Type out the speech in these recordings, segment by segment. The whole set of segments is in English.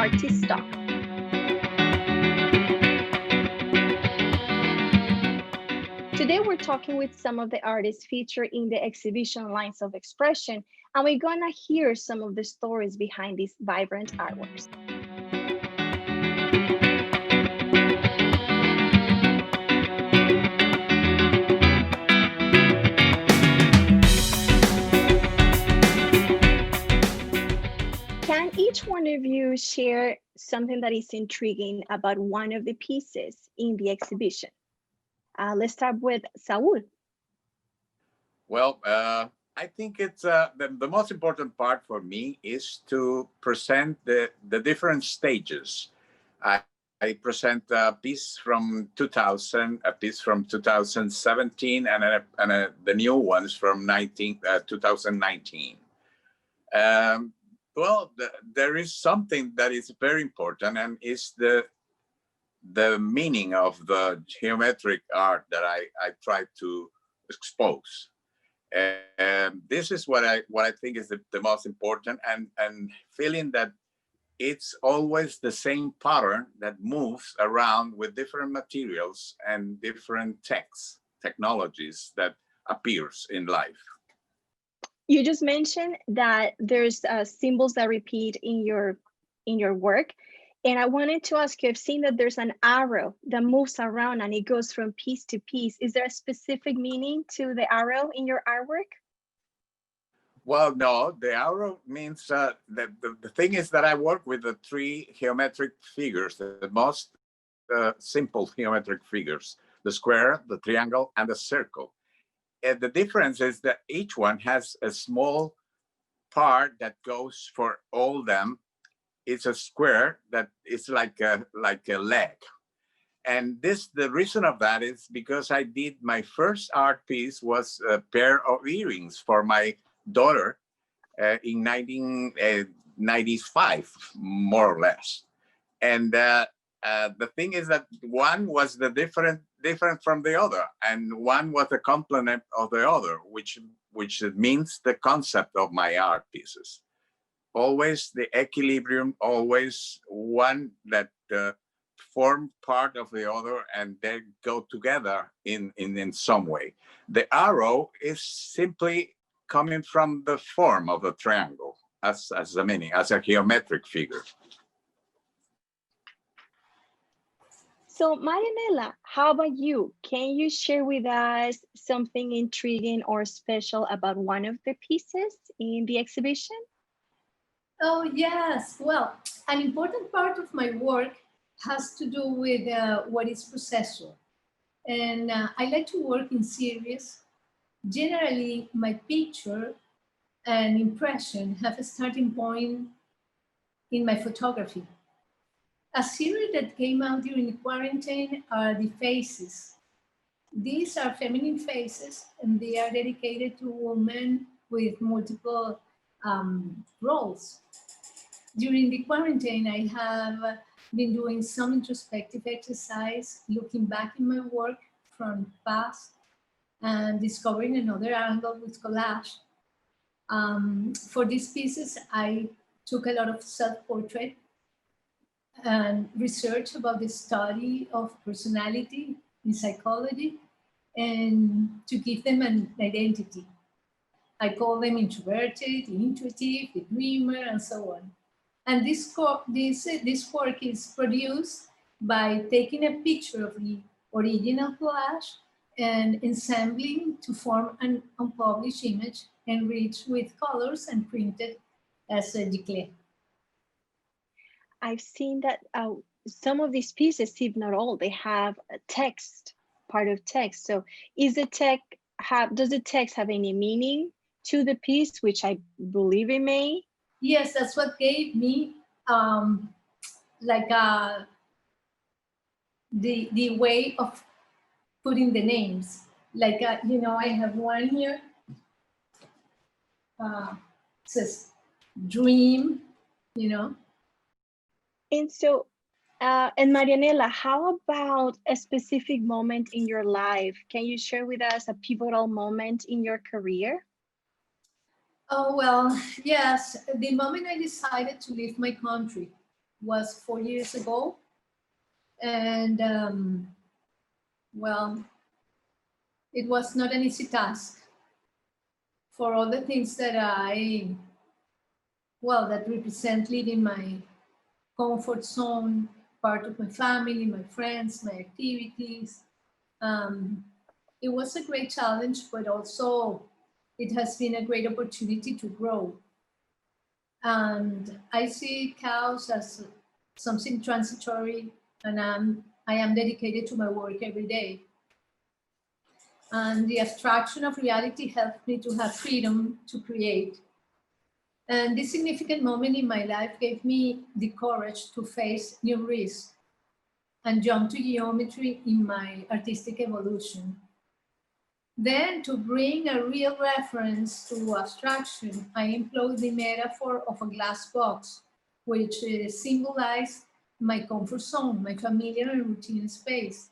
Artist Talk. Today we're talking with some of the artists featured in the exhibition Lines of Expression, and we're gonna hear some of the stories behind these vibrant artworks. Can each one of you share something that is intriguing about one of the pieces in the exhibition? Let's start with Saul. Well, I think it's the most important part for me is to present the different stages. I present a piece from 2000, a piece from 2017, and the new ones from 2019. Well, there is something that is very important, and is the meaning of the geometric art that I try to expose. And this is what I think is the most important, and feeling that it's always the same pattern that moves around with different materials and different technologies that appears in life. You just mentioned that there's symbols that repeat in your work, and I wanted to ask you, I've seen that there's an arrow that moves around and it goes from piece to piece. Is there a specific meaning to the arrow in your artwork? Well, no, the arrow means the thing is that I work with the three geometric figures, the most simple geometric figures: the square, the triangle, and the circle. And the difference is that each one has a small part that goes for all them. It's a square that is like a leg. And the reason of that is because I did my first art piece was a pair of earrings for my daughter in 1995, more or less. And the thing is that one was the different from the other, and one was a complement of the other, which means the concept of my art pieces. Always the equilibrium, always one that form part of the other, and they go together in some way. The arrow is simply coming from the form of the triangle as the meaning, as a geometric figure. So Marianela, how about you? Can you share with us something intriguing or special about one of the pieces in the exhibition? Oh, yes. Well, an important part of my work has to do with what is processual. And I like to work in series. Generally, my picture and impression have a starting point in my photography. A series that came out during the quarantine are the faces. These are feminine faces, and they are dedicated to women with multiple roles. During the quarantine, I have been doing some introspective exercise, looking back in my work from past and discovering another angle with collage. For these pieces, I took a lot of self-portrait and research about the study of personality in psychology, and to give them an identity. I call them introverted, intuitive, the dreamer, and so on. And this work is produced by taking a picture of the original collage and ensembling to form an unpublished image enriched with colors and printed as a declare. I've seen that some of these pieces, if not all, they have a text, part of text. So does the text have any meaning to the piece, which I believe it may? Yes, that's what gave me the way of putting the names. I have one here. Says dream, And so, and Marianela, how about a specific moment in your life? Can you share with us a pivotal moment in your career? Oh, well, yes. The moment I decided to leave my country, was 4 years ago. And well, it was not an easy task for all the things that that represent leaving my comfort zone, part of my family, my friends, my activities. It was a great challenge, but also it has been a great opportunity to grow. And I see cows as something transitory, and I am dedicated to my work every day. And the abstraction of reality helped me to have freedom to create. And this significant moment in my life gave me the courage to face new risks and jump to geometry in my artistic evolution. Then, to bring a real reference to abstraction, I employed the metaphor of a glass box, which symbolized my comfort zone, my familiar and routine space.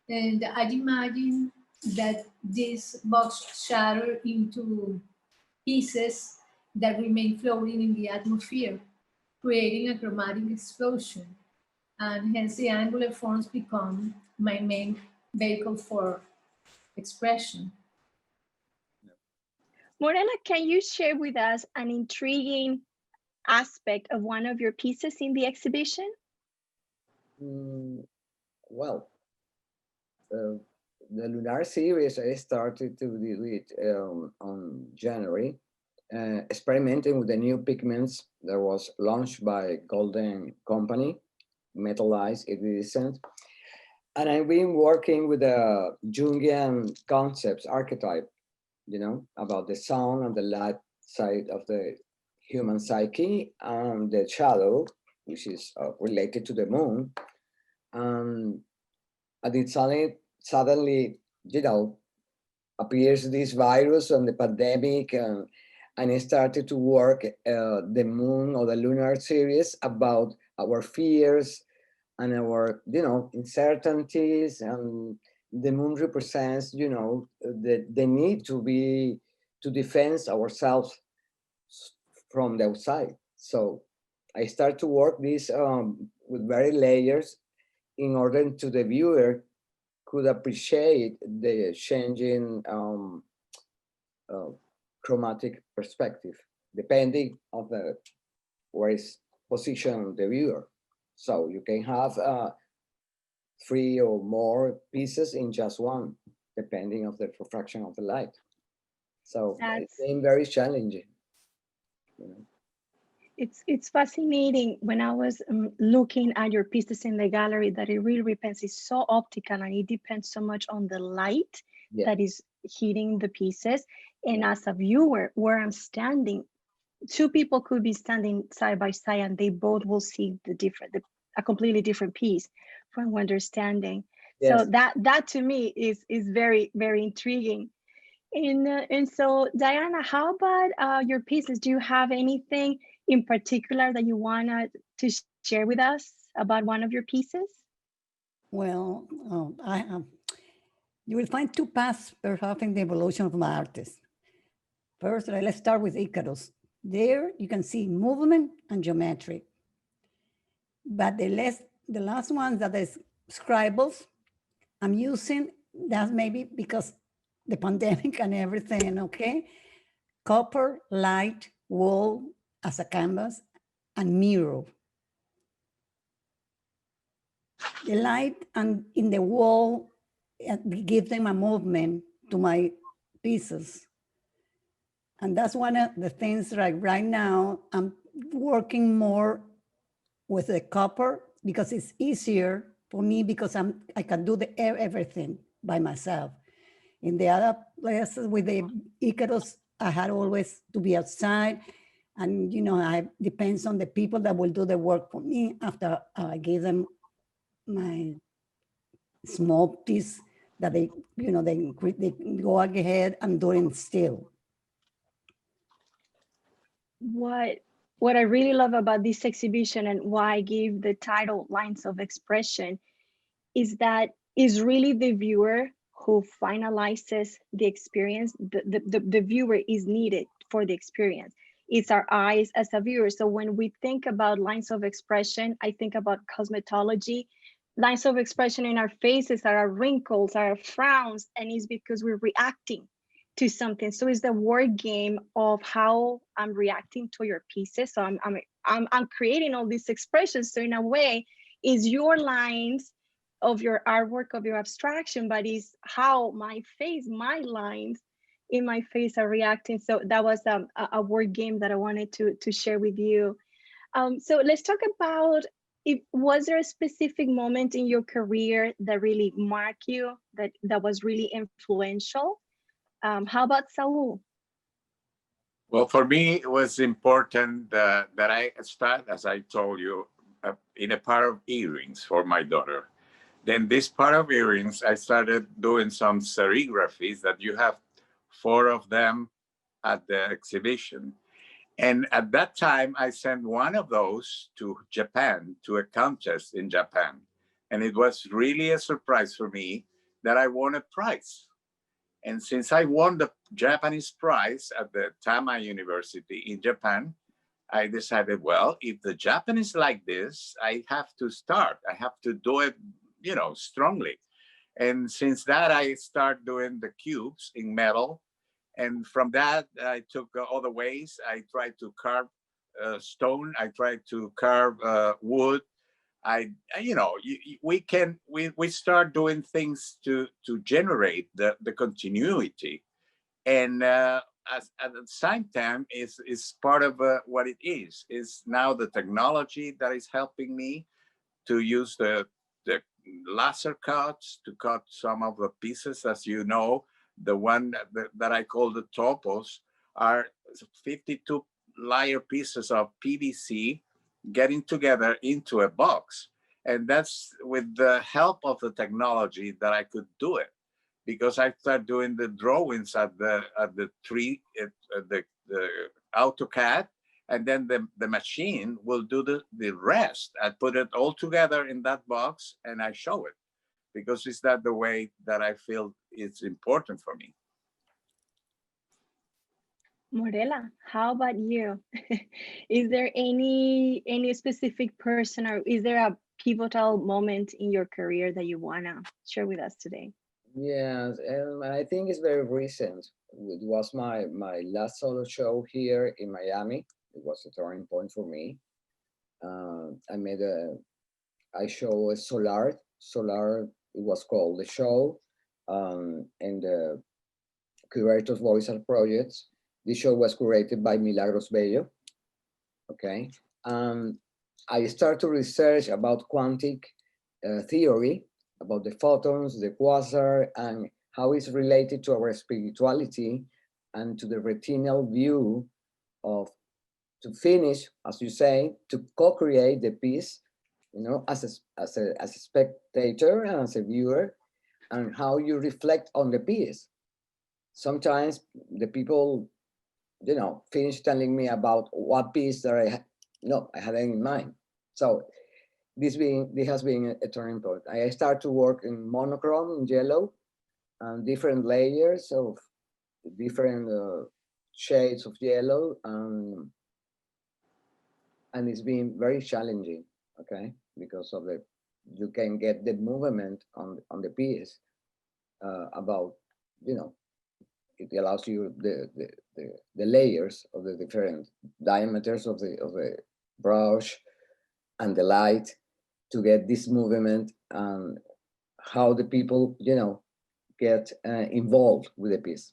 And I'd imagine that this box shattered into pieces that remain floating in the atmosphere, creating a chromatic explosion. And hence the angular forms become my main vehicle for expression. Morena, can you share with us an intriguing aspect of one of your pieces in the exhibition? Well, the lunar series I started to do it on January, experimenting with the new pigments that was launched by Golden Company, metallized iridescent. And I've been working with a Jungian concepts archetype, about the sound and the light side of the human psyche, and the shadow, which is related to the moon. And it suddenly, appears this virus and the pandemic, and I started to work the moon or the lunar series about our fears and our, uncertainties. And the moon represents, the need to defend ourselves from the outside. So I start to work this with very layers in order to the viewer could appreciate the changing chromatic perspective, depending on the where is position the viewer. So you can have 3 or more pieces in just one, depending on the refraction of the light. So it's been very challenging. It's fascinating when I was looking at your pieces in the gallery that it really depends. It's so optical and it depends so much on the light that is hitting the pieces. And as a viewer, where I'm standing, 2 people could be standing side by side and they both will see a completely different piece from what they're standing. So that to me is very, very intriguing. And so Diana, how about your pieces? Do you have anything in particular that you want to share with us about one of your pieces? Well, you will find 2 paths perhaps in the evolution of my artist. First, let's start with Icarus. There you can see movement and geometry. But the last one that is scribbles, I'm using that maybe because the pandemic and everything, okay? Copper, light, wall as a canvas, and mirror. The light and in the wall give them a movement to my pieces. And that's one of the things right now, I'm working more with the copper because it's easier for me because I can do everything by myself. In the other places with the Icarus, I had always to be outside, and I depends on the people that will do the work for me after I give them my small piece that they go ahead and do it still. What I really love about this exhibition and why I gave the title Lines of Expression is that is really the viewer who finalizes the experience. The viewer is needed for the experience. it's our eyes as a viewer. So when we think about lines of expression, I think about cosmetology. Lines of expression in our faces are our wrinkles, our frowns, and it's because we're reacting to something. So it's the word game of how I'm reacting to your pieces. So I'm creating all these expressions. So in a way, is your lines of your artwork, of your abstraction, but is how my face, my lines in my face are reacting. So that was a word game that I wanted to share with you. So let's talk about, was there a specific moment in your career that really marked you, that was really influential? How about Saul? Well, for me, it was important that I start, as I told you, in a pair of earrings for my daughter. Then this pair of earrings, I started doing some serigraphies that you have 4 of them at the exhibition. And at that time, I sent one of those to Japan, to a contest in Japan. And it was really a surprise for me that I won a prize. And since I won the Japanese prize at the Tama University in Japan, I decided, well, if the Japanese like this, I have to start. I have to do it, strongly. And since that, I start doing the cubes in metal. And from that, I took other ways. I tried to carve stone. I tried to carve wood. We start doing things to generate the continuity, and at the same time is part of what it is now the technology that is helping me to use the laser cuts to cut some of the pieces. As you know, the one that I call the topos are 52 layer pieces of PVC getting together into a box. And that's with the help of the technology that I could do it, because I started doing the drawings at the AutoCAD, and then the machine will do the rest. I put it all together in that box and I show it, because it's that the way that I feel it's important for me. Morela, how about you? Is there any specific person, or is there a pivotal moment in your career that you wanna share with us today? Yes, and I think it's very recent. It was my last solo show here in Miami. It was a turning point for me. I show a solar. It was called the show, and the curator's voice art projects. This show was curated by Milagros Bello. Okay, I started to research about quantic theory, about the photons, the quasar, and how it's related to our spirituality and to the retinal view of, to finish, as you say, to co-create the piece, as a spectator and as a viewer, and how you reflect on the piece. Sometimes the people, finish telling me about what piece that I had in mind. So this has been a turning point. I start to work in monochrome, in yellow, and different layers of different shades of yellow, and it's been very challenging, okay, because of you can get the movement on the piece about, it allows you the layers of the different diameters of the brush and the light to get this movement, and how the people, get involved with the piece.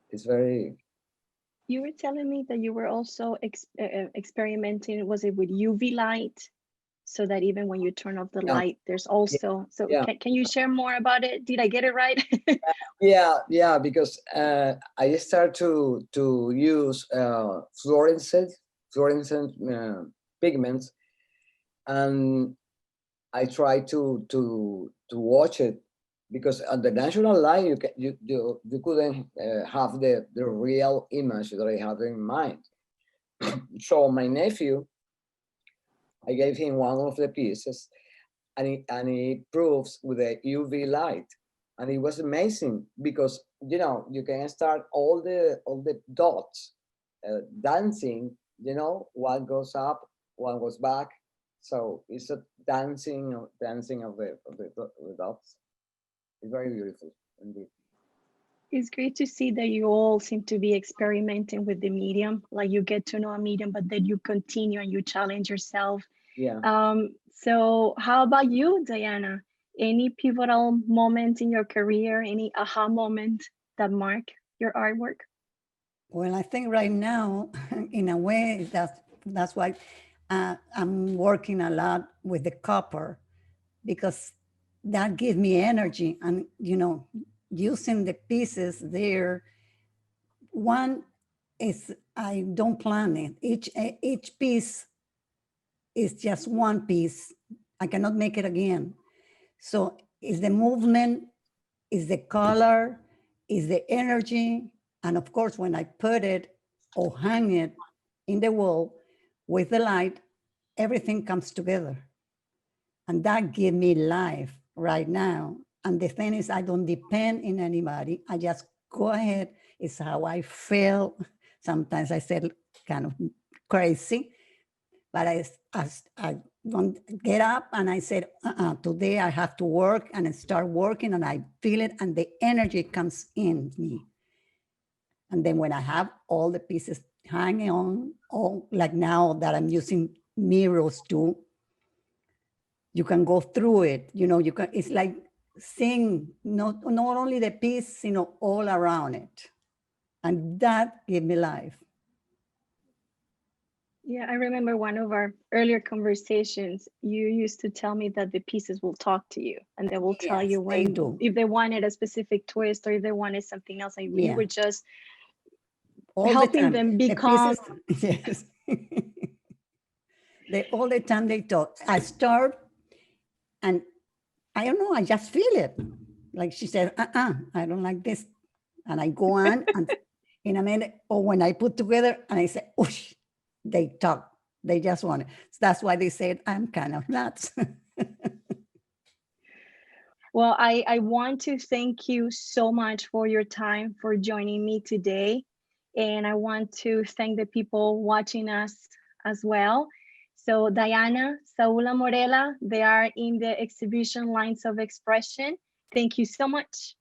It's very. You were telling me that you were also experimenting, was it with UV light? So that even when you turn off the light, there's also, so yeah. Can you share more about it? Did I get it right? Yeah, because I start to use fluorescent pigments, and I try to watch it, because on the natural light you couldn't have the real image that I have in mind. So my nephew, I gave him one of the pieces, and he proves with the UV light, and it was amazing, because you can start all the dots dancing, you know, one goes up, one goes back. So it's a dancing of the dots. It's very beautiful indeed. It's great to see that you all seem to be experimenting with the medium. Like you get to know a medium, but then you continue and you challenge yourself. Yeah. So how about you, Diana? Any pivotal moment in your career, any aha moment that mark your artwork? Well, I think right now, in a way, that's why I'm working a lot with the copper, because that gives me energy. And, you know, using the pieces there, one is I don't plan it. Each piece is just one piece. I cannot make it again. So is the movement, is the color, is the energy. And of course, when I put it or hang it in the wall with the light, everything comes together. And that gives me life right now. And the thing is, I don't depend in anybody. I just go ahead. It's how I feel. Sometimes I said kind of crazy, but I don't get up and I said, today I have to work, and I start working and I feel it and the energy comes in me. And then when I have all the pieces hanging on, all like now that I'm using mirrors too, you can go through it, you know, you can, it's like seeing not only the piece, you know, all around it. And that gave me life. Yeah, I remember one of our earlier conversations, you used to tell me that the pieces will talk to you and they will tell Yes, you they when, do. if they wanted a specific twist or if they wanted something else, and you Yeah. were just All helping the time. them The become. pieces, yes. All the time they talk. I start and I don't know, I just feel it. Like she said, I don't like this. And I go on and in a minute, or when I put together and I say, oosh, they talk. They just want it. So that's why they said I'm kind of nuts. Well, I want to thank you so much for your time, for joining me today. And I want to thank the people watching us as well. So Diana, Saula Morela, they are in the exhibition Lines of Expression. Thank you so much.